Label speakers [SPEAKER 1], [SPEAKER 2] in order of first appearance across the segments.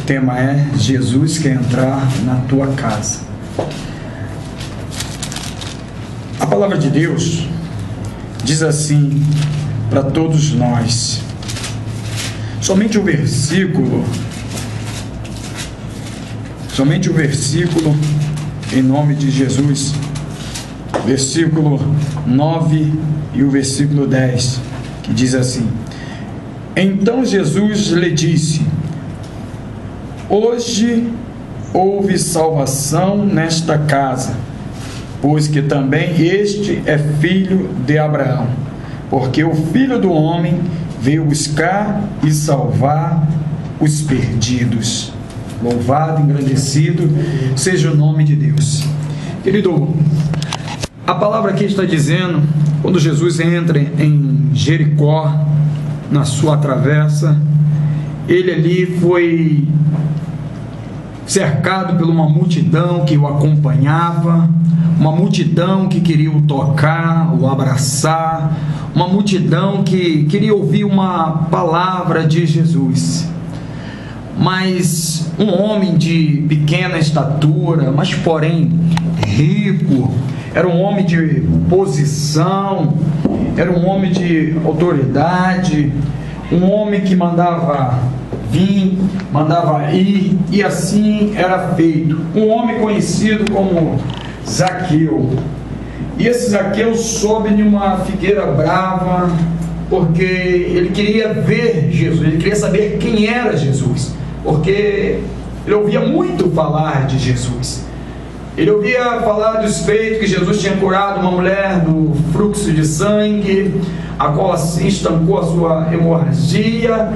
[SPEAKER 1] tema é Jesus quer entrar na tua casa. A palavra de Deus diz assim para todos nós. Somente o versículo, em nome de Jesus, versículo 9 e o versículo 10, que diz assim: Então Jesus lhe disse: Hoje houve salvação nesta casa, pois que também este é filho de Abraão, porque o Filho do Homem veio buscar e salvar os perdidos. Louvado, engrandecido seja o nome de Deus. Querido, a palavra aqui está dizendo, quando Jesus entra em Jericó, na sua travessa, ele ali foi cercado por uma multidão que o acompanhava, uma multidão que queria o tocar, o abraçar, uma multidão que queria ouvir uma palavra de Jesus. Mas um homem de pequena estatura, mas porém rico, era um homem de posição, era um homem de autoridade, um homem que mandava vir, mandava ir, e assim era feito. Um homem conhecido como Zaqueu. E esse Zaqueu sobe de uma figueira brava, porque ele queria ver Jesus, ele queria saber quem era Jesus, porque ele ouvia muito falar de Jesus. Ele ouvia falar dos feitos que Jesus tinha curado uma mulher do fluxo de sangue, a qual assim estancou a sua hemorragia.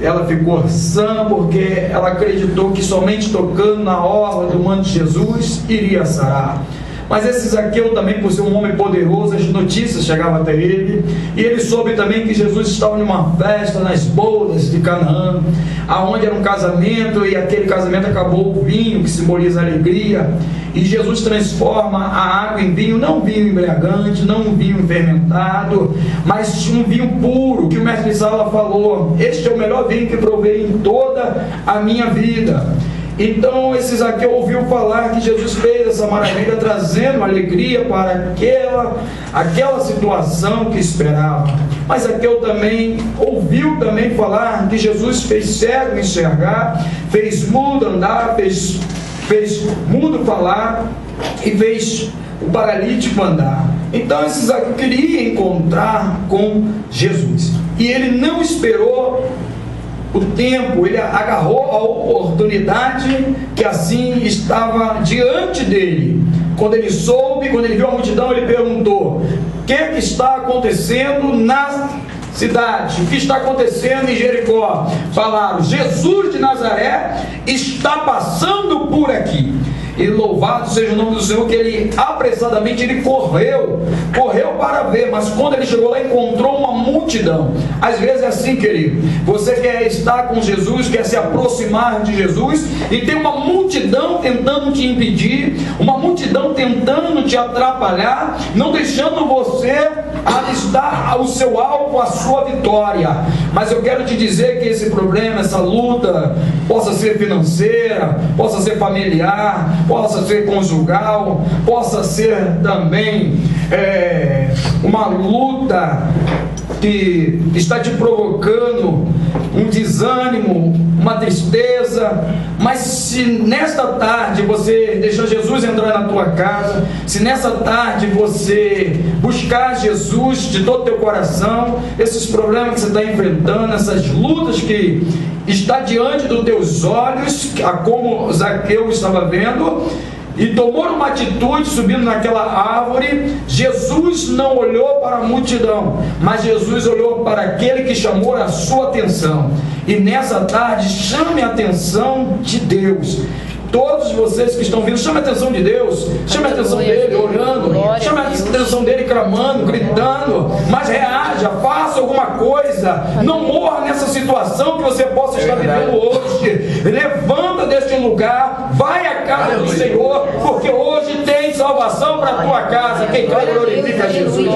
[SPEAKER 1] Ela ficou sã porque ela acreditou que somente tocando na orla do manto de Jesus iria sarar. Mas esse Zaqueu também, por ser um homem poderoso, as notícias chegavam até ele, e ele soube também que Jesus estava numa festa nas bodas de Canaã, aonde era um casamento, e aquele casamento acabou o vinho, que simboliza a alegria, e Jesus transforma a água em vinho, não vinho embriagante, não um vinho fermentado, mas um vinho puro, que o mestre Sala falou: este é o melhor vinho que provei em toda a minha vida. Então esse Zaqueu ouviu falar que Jesus fez essa maravilha, trazendo alegria para aquela situação que esperava. Mas Zaqueu também ouviu também falar que Jesus fez cego enxergar, fez mudo andar, fez mudo falar e fez o paralítico andar. Então esse Zaqueu queria encontrar com Jesus, e ele não esperou o tempo, ele agarrou a oportunidade que assim estava diante dele. Quando ele soube, quando ele viu a multidão, ele perguntou: o que está acontecendo na cidade? O que está acontecendo em Jericó? Falaram: Jesus de Nazaré está passando por aqui. E louvado seja o nome do Senhor, que ele apressadamente correu para ver, mas quando ele chegou lá, encontrou uma multidão. Às vezes é assim, querido, você quer estar com Jesus, quer se aproximar de Jesus, e tem uma multidão tentando te impedir, uma multidão tentando te atrapalhar, não deixando você avistar o seu alvo, a sua vitória. Mas eu quero te dizer que esse problema, essa luta, possa ser financeira, possa ser familiar, possa ser conjugal, possa ser também uma luta que está te provocando um desânimo, uma tristeza. Mas se nesta tarde você deixar Jesus entrar na tua casa, se nessa tarde você buscar Jesus de todo o teu coração, esses problemas que você está enfrentando, essas lutas que está diante dos teus olhos, como Zaqueu estava vendo, e tomou uma atitude subindo naquela árvore, Jesus não olhou para a multidão, mas Jesus olhou para aquele que chamou a sua atenção. E nessa tarde, chame a atenção de Deus. Todos vocês que estão vindo, chame a atenção de Deus, chame a atenção dele orando, chame a atenção dele clamando, gritando, mas reaja, faça alguma coisa, não morra nessa situação que você possa estar vivendo hoje. Levanta deste lugar, vai à casa do Senhor, porque hoje tem salvação para a tua casa. Quem crê glorifica Jesus.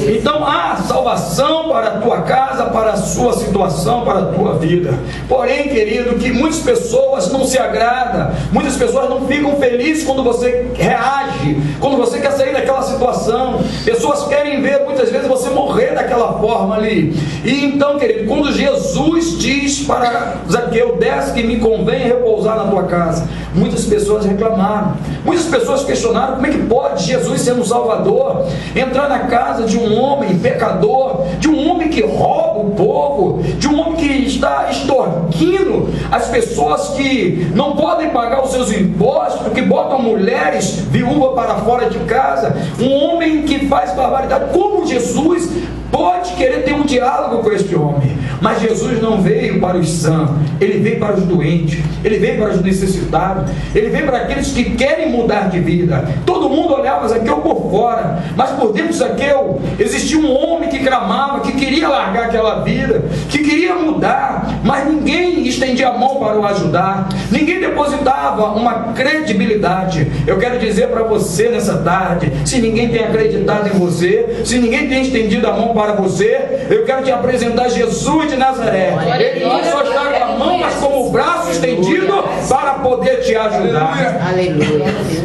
[SPEAKER 1] Então há salvação para a tua casa, para a sua situação, para a tua vida. Porém, querido, que muitas pessoas não se agradam, muitas pessoas não ficam felizes quando você reage, quando você quer sair daquela situação. Pessoas querem ver muitas vezes você morrer daquela forma ali. E então, querido, quando Jesus diz para Zaqueu: desce que me convém repousar na tua casa, muitas pessoas reclamaram, muitas pessoas questionaram: como é que pode Jesus, sendo um Salvador, entrar na casa de um homem pecador, de um homem que rouba o povo, de um homem que está extorquindo as pessoas que não podem pagar os seus impostos, que botam mulheres viúvas para fora de casa, um homem que faz barbaridade? Como Jesus pode querer ter um diálogo com este homem? Mas Jesus não veio para os sãos, ele veio para os doentes, ele veio para os necessitados, ele veio para aqueles que querem mudar de vida. Todo mundo olhava Zaqueu por fora, mas por dentro de Zaqueu existia um homem que clamava, que queria largar aquela vida, que queria mudar, mas ninguém estendia a mão para o ajudar, ninguém depositava uma credibilidade. Eu quero dizer para você nessa tarde: se ninguém tem acreditado em você, se ninguém tem estendido a mão para você, eu quero te apresentar Jesus de Nazaré. Ele não só está com a mão, mas com o braço estendido para poder te ajudar,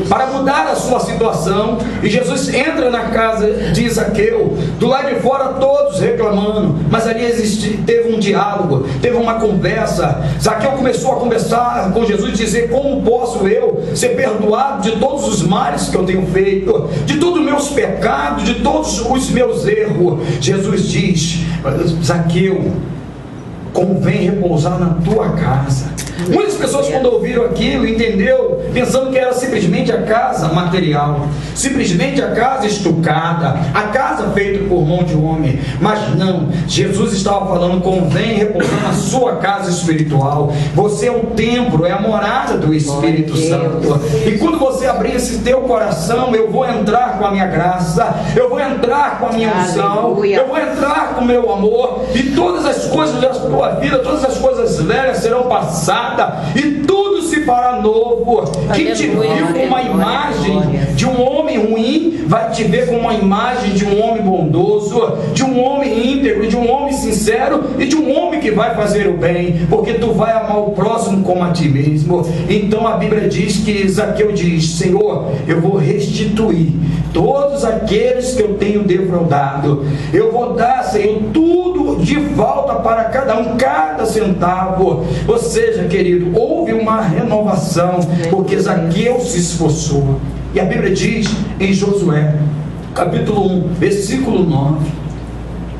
[SPEAKER 1] para mudar a sua situação. E Jesus entra na casa de Zaqueu, do lado de fora todos reclamando, mas ali teve um diálogo, teve uma conversa. Zaqueu começou a conversar com Jesus, dizer: como posso eu ser perdoado de todos os males que eu tenho feito, de todos os meus pecados, de todos os meus erros? Jesus diz: Zaqueu, convém repousar na tua casa. Muitas pessoas, quando ouviram aquilo, entendeu, pensando que era simplesmente a casa material, simplesmente a casa estucada, a casa feita por mão de homem. Mas não, Jesus estava falando: convém repousar na sua casa espiritual. Você é o templo, é a morada do Espírito Santo. E quando você abrir esse teu coração, eu vou entrar com a minha graça, eu vou entrar com a minha unção, eu vou entrar com o meu amor, e todas as coisas da tua vida, todas as coisas velhas serão passadas, e tudo se fará novo. Quem te viu com uma imagem de um homem ruim, vai te ver com uma imagem de um homem bondoso, de um homem íntegro, de um homem sincero e de um homem que vai fazer o bem, porque tu vai amar o próximo como a ti mesmo. Então a Bíblia diz que Zaqueu diz: Senhor, eu vou restituir todos aqueles que eu tenho defraudado, eu vou dar, Senhor, tudo de volta para cada um, cada centavo. Ou seja, querido, houve uma renovação, porque Zaqueu se esforçou. E a Bíblia diz em Josué, capítulo 1, versículo 9,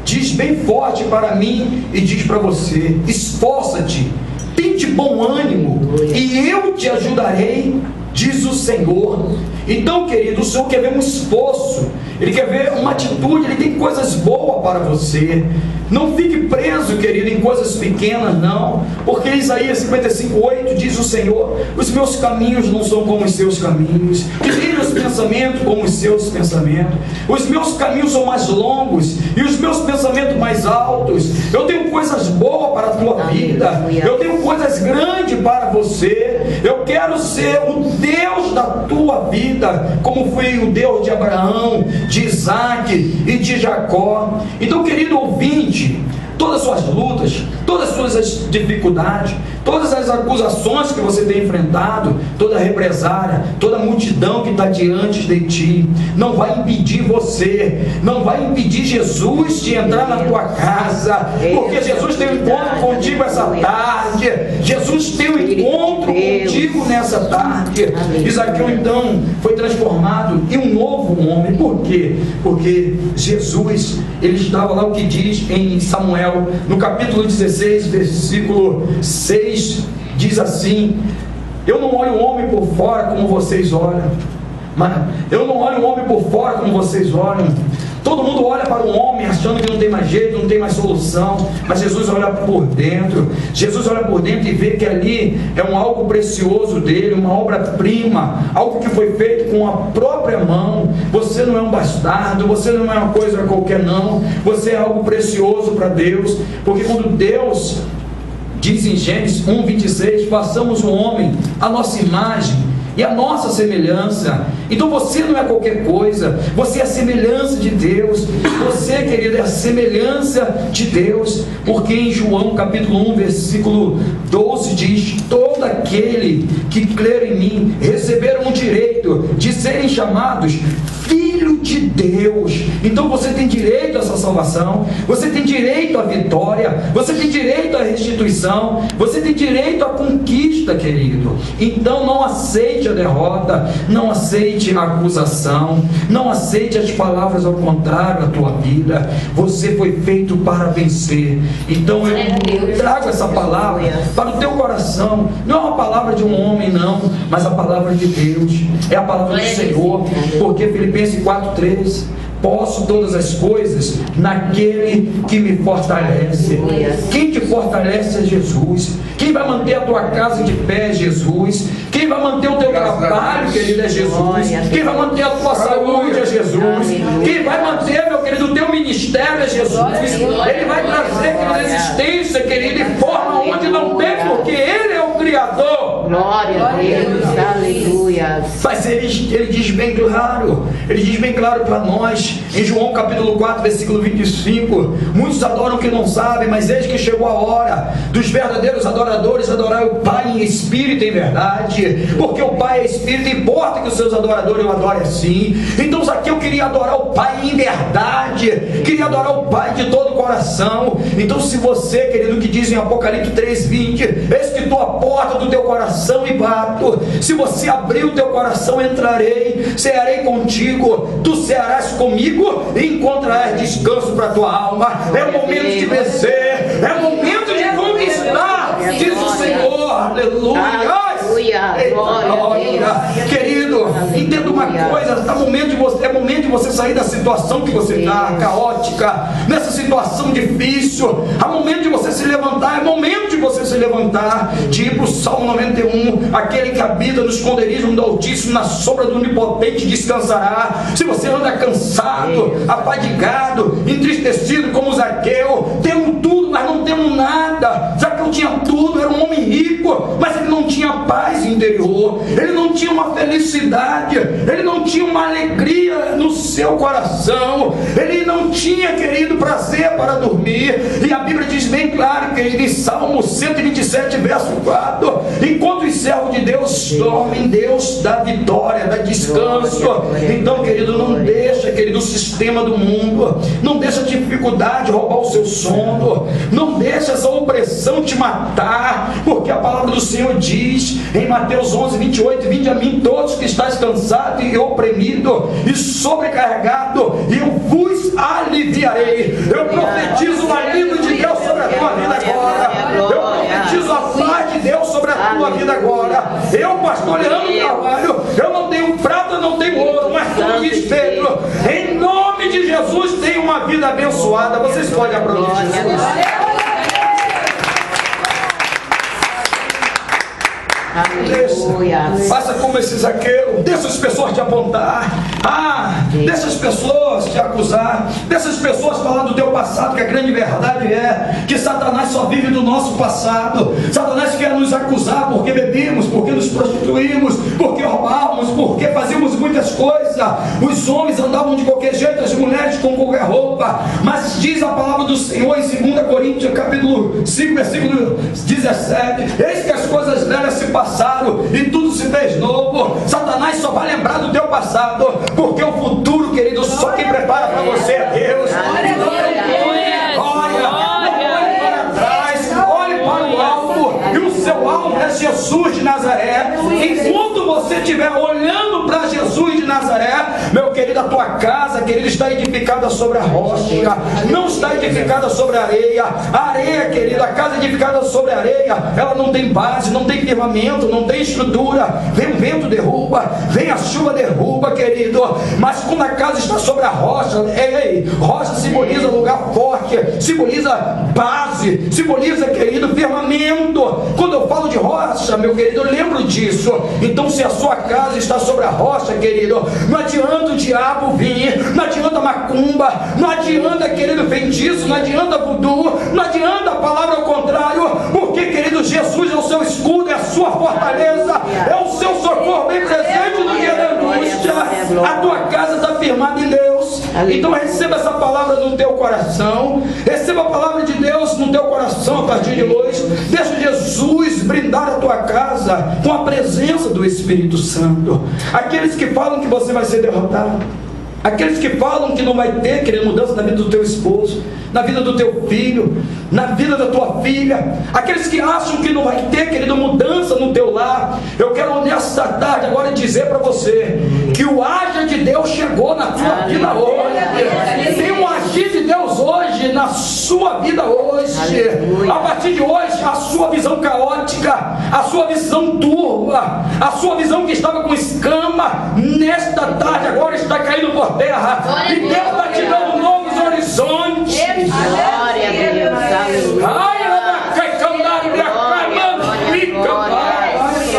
[SPEAKER 1] diz bem forte para mim e diz para você: esforça-te, tem de bom ânimo, e eu te ajudarei, diz o Senhor. Então, querido, o Senhor quer ver um esforço, Ele quer ver uma atitude, Ele tem coisas boas para você. Não fique preso, querido, em coisas pequenas, não, porque Isaías 55:8 diz o Senhor: os meus caminhos não são como os seus caminhos, e nem os pensamentos como os seus pensamentos. Os meus caminhos são mais longos e os meus pensamentos mais altos. Eu tenho coisas boas para a tua vida, eu tenho coisas grandes para você. Eu quero ser o Deus da tua vida, como foi o Deus de Abraão, de Isaac e de Jacó. Então, querido ouvinte, todas as suas lutas, todas as suas dificuldades, todas as acusações que você tem enfrentado, toda a represária, toda a multidão que está diante de ti, não vai impedir você, não vai impedir Jesus de entrar na tua casa, porque Jesus tem um encontro contigo essa tarde. Jesus tem um encontro contigo nessa tarde. Zaqueu então foi transformado em um novo homem. Por quê? Porque Jesus, ele estava lá, o que diz em Samuel, no capítulo 16, versículo 6, diz assim: eu não olho o homem por fora como vocês olham, mas eu não olho o homem por fora como vocês olham. Todo mundo olha para o homem achando que não tem mais jeito, não tem mais solução, mas Jesus olha por dentro. Jesus olha por dentro e vê que ali é um algo precioso dele, uma obra-prima, algo que foi feito com a própria mão. Você não é um bastardo, você não é uma coisa qualquer, não. Você é algo precioso para Deus, porque quando Deus diz em Gênesis 1:26, façamos o homem à nossa imagem e a nossa semelhança. Então você não é qualquer coisa, você é a semelhança de Deus. Você, querido, é a semelhança de Deus, porque em João capítulo 1, versículo 12 diz: todo aquele que crer em mim receberam o direito de serem chamados filho de Deus. Então você tem direito a essa salvação, você tem direito à vitória, você tem direito à restituição, você tem direito à conquista, querido. Então não aceite a derrota, não aceite a acusação, não aceite as palavras ao contrário da tua vida. Você foi feito para vencer. Então eu trago essa palavra para o teu coração. Não é uma palavra de um homem, não, mas a palavra de Deus, é a palavra do Senhor, porque Filipenses 4:3: posso todas as coisas naquele que me fortalece. Quem te fortalece é Jesus. Quem vai manter a tua casa de pé é Jesus. Quem vai manter o teu trabalho, querido, é Jesus. Quem vai manter a tua saúde é Jesus. Quem vai manter, meu querido, o teu ministério é Jesus. Ele vai trazer, querida, existência, querido, de forma onde não tem, porque Ele é o Criador.
[SPEAKER 2] Glória a Deus, aleluia.
[SPEAKER 1] Mas ele diz bem claro para nós, em João capítulo 4, versículo 25: muitos adoram o que não sabem, mas eis que chegou a hora dos verdadeiros adoradores adorar o Pai em espírito e em verdade, porque o Pai é espírito, importa que os seus adoradores o adorem assim. Então aqui eu queria adorar o Pai em verdade, queria adorar o Pai de todo o coração. Então se você, querido, que diz em Apocalipse 3:20: eis que estou à porta do teu coração e bato, se você abrir o teu coração, entrarei, cearei contigo, tu cearás comigo e encontrarás descanso para a tua alma. É o momento de vencer, é o momento de conquistar, diz o Senhor. Aleluia. Querido, entenda uma coisa: é momento de você sair da situação que você está, caótica, nessa situação difícil. Há momento de você se levantar, é momento de você se levantar, de ir para o Salmo 91: aquele que habita no esconderijo do Altíssimo, na sombra do Onipotente descansará. Se você anda cansado, afadigado, entristecido como Zaqueu, temos tudo, mas não temos nada. Zaqueu tinha tudo, era um homem rico, mas ele não tinha paz interior, ele não tinha uma felicidade, ele não tinha uma alegria no seu coração, ele não tinha, querido, prazer para dormir. E a Bíblia diz bem claro, querido, em Salmo 127, verso 4: enquanto os servos de Deus dormem, Deus dá vitória, dá descanso. Então, querido, não deixa, querido, o sistema do mundo, não deixa a dificuldade roubar o seu sono, não deixa essa opressão te matar, porque a palavra do Senhor diz em Mateus 11:28: vinde a mim todos que estáis cansados e oprimido e sobrecarregado, e eu vos aliviarei. Eu profetizo o alívio de Deus sobre a tua vida agora. Eu profetizo a paz de Deus sobre a tua vida agora. Eu, pastor Leandro Carvalho, eu não tenho prata, não tenho ouro, mas como diz Pedro, em nome de Jesus tenho uma vida abençoada. Vocês podem aplaudir Jesus. Faça como esse Zaqueu, deixa as pessoas te apontar, deixa as pessoas te acusar, deixa as pessoas falar do teu passado, que a grande verdade é que Satanás só vive do nosso passado. Satanás quer nos acusar porque bebemos, porque nos prostituímos, porque roubávamos, porque fazíamos muitas coisas. Os homens andavam de qualquer jeito, as mulheres com qualquer roupa, mas diz a palavra do Senhor em 2 Coríntios capítulo 5, versículo 17: eis que as coisas velhas se passaram e tudo se fez novo. Satanás só vai lembrar do teu passado, porque o futuro, querido, só quem prepara para você é Deus. Olhe para trás, olhe para o alto, e o seu alvo é Jesus de Nazaré. Enquanto você estiver olhando para Jesus de Nazaré, meu querido, a tua casa, querido, está edificada sobre a rocha, não está edificada sobre a areia. A areia, querido, a casa edificada sobre a areia, ela não tem base, não tem firmamento, não tem estrutura. Vem o vento, derruba, vem a chuva, derruba, querido. Mas quando a casa está sobre a rocha, rocha simboliza lugar forte, simboliza base, simboliza, querido, firmamento. Quando eu falo de rocha, meu querido, eu lembro disso. Então, se a sua casa está sobre a rocha, querido, não adianta o diabo vir, não adianta macumba, não adianta, querido, feitiço, não adianta voodoo, não adianta a palavra ao contrário, porque, querido, Jesus é o seu escudo, é a sua fortaleza, é o seu socorro bem presente no dia da angústia. A tua casa está firmada em Deus.
[SPEAKER 2] Aleluia.
[SPEAKER 1] Então receba essa palavra no teu coração. Receba a palavra de Deus no teu coração a partir de hoje. Deixa Jesus brindar a tua casa com a presença do Espírito Santo. Aqueles que falam que você vai ser derrotado, aqueles que falam que não vai ter, querido, mudança na vida do teu esposo, na vida do teu filho, na vida da tua filha, aqueles que acham que não vai ter, querido, mudança no teu lar, eu quero nesta tarde agora dizer para você que o agir de Deus chegou na tua vida hoje. Tem um agir de Deus hoje na sua vida hoje. A partir de hoje, a sua visão caótica, a sua visão turva, a sua visão que estava com escama, nesta tarde agora está caindo por terra. E Deus está te dando novos horizontes.
[SPEAKER 2] Glória a Deus.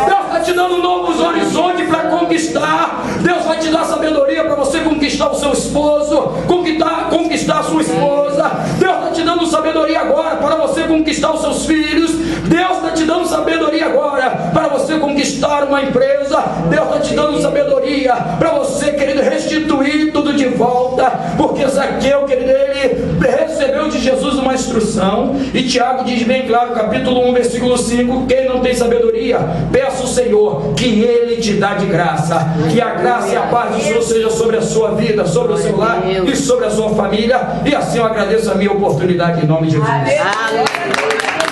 [SPEAKER 1] Deus está te dando novos horizontes para conquistar. Deus vai te dar sabedoria para você conquistar o seu esposo, conquistar a sua esposa. Deus está te dando sabedoria agora para você conquistar os seus filhos. Deus está te dando sabedoria agora para você conquistar uma empresa. Deus está te dando sabedoria para você, querido, restituir tudo de volta. Porque Zaqueu, querido, ele recebeu de Jesus uma instrução. E Tiago diz bem claro, capítulo 1, versículo 5: quem não tem sabedoria, peça ao Senhor, que Ele te dá de graça. Que a graça e a paz do Senhor seja sobre a sua vida, sobre o seu lar e sobre a sua família. E assim eu agradeço a minha oportunidade em nome de Jesus.
[SPEAKER 2] Aleluia.